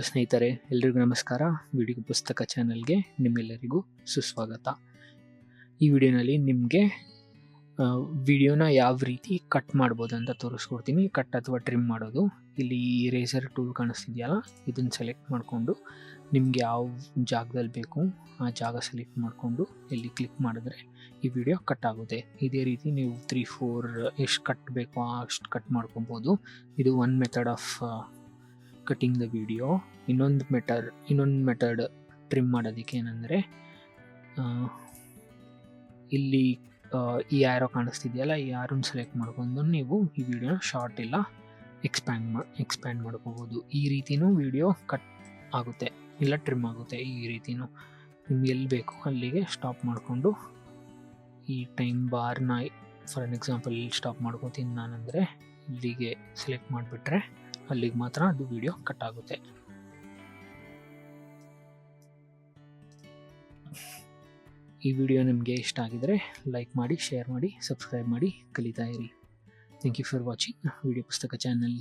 ಸ್ನೇಹಿತರೆ, ಎಲ್ರಿಗೂ ನಮಸ್ಕಾರ. ವಿಡಿಯೋ ಪುಸ್ತಕ ಚಾನಲ್ಗೆ ನಿಮ್ಮೆಲ್ಲರಿಗೂ ಸುಸ್ವಾಗತ. ಈ ವಿಡಿಯೋನಲ್ಲಿ ನಿಮಗೆ ವಿಡಿಯೋನ ಯಾವ ರೀತಿ ಕಟ್ ಮಾಡ್ಬೋದು ಅಂತ ತೋರಿಸ್ಕೊಡ್ತೀನಿ. ಕಟ್ ಅಥವಾ ಟ್ರಿಮ್ ಮಾಡೋದು. ಇಲ್ಲಿ ರೇಸರ್ ಟೂಲ್ ಕಾಣಿಸ್ತಿದೆಯಲ್ಲ, ಇದನ್ನು ಸೆಲೆಕ್ಟ್ ಮಾಡಿಕೊಂಡು ನಿಮ್ಗೆ ಯಾವ ಜಾಗದಲ್ಲಿ ಬೇಕು ಆ ಜಾಗ ಸೆಲೆಕ್ಟ್ ಮಾಡಿಕೊಂಡು ಇಲ್ಲಿ ಕ್ಲಿಕ್ ಮಾಡಿದ್ರೆ ಈ ವಿಡಿಯೋ ಕಟ್ ಆಗುತ್ತೆ. ಇದೇ ರೀತಿ ನೀವು 3-4 ಎಷ್ಟು ಕಟ್ ಬೇಕೋ ಅಷ್ಟು ಕಟ್ ಮಾಡ್ಕೊಬೋದು. ಇದು one method of cutting the video. ಇನ್ನೊಂದು ಮೆಥಡ್ ಟ್ರಿಮ್ ಮಾಡೋದಕ್ಕೆ ಏನಂದರೆ, ಇಲ್ಲಿ ಈ ಆ್ಯರೋ ಕಾಣಿಸ್ತಿದೆಯಲ್ಲ, ಈ ಆ್ಯರೋನ ಸೆಲೆಕ್ಟ್ ಮಾಡ್ಕೊಂಡು ನೀವು ಈ ವಿಡಿಯೋನ ಶಾರ್ಟ್ ಇಲ್ಲ ಎಕ್ಸ್ಪ್ಯಾಂಡ್ ಮಾಡ್ಕೋಬೋದು. ಈ ರೀತಿನೂ ವಿಡಿಯೋ ಕಟ್ ಆಗುತ್ತೆ ಇಲ್ಲ ಟ್ರಿಮ್ ಆಗುತ್ತೆ. ಈ ರೀತಿನೂ ನಿಮ್ಗೆ ಎಲ್ಲಿ ಬೇಕು ಅಲ್ಲಿಗೆ ಸ್ಟಾಪ್ ಮಾಡಿಕೊಂಡು ಈ ಟೈಮ್ ಬಾರ್ನ ಫಾರ್ ಎನ್ ಎಕ್ಸಾಂಪಲ್ ಇಲ್ಲಿ ಸ್ಟಾಪ್ ಮಾಡ್ಕೋತೀನಿ ನಾನಂದರೆ, ಇಲ್ಲಿಗೆ ಸೆಲೆಕ್ಟ್ ಮಾಡಿಬಿಟ್ರೆ ಅಲ್ಲಿಗೆ ಮಾತ್ರ ಅದು ವಿಡಿಯೋ ಕಟ್ ಆಗುತ್ತೆ. ಈ ವಿಡಿಯೋ ನಿಮಗೆ ಇಷ್ಟ ಆಗಿದರೆ ಲೈಕ್ ಮಾಡಿ, ಶೇರ್ ಮಾಡಿ, ಸಬ್ಸ್ಕ್ರೈಬ್ ಮಾಡಿ, ಕಲಿತಾ ಇರಿ. Thank you for watching video ಪುಸ್ತಕ ಚಾನಲ್.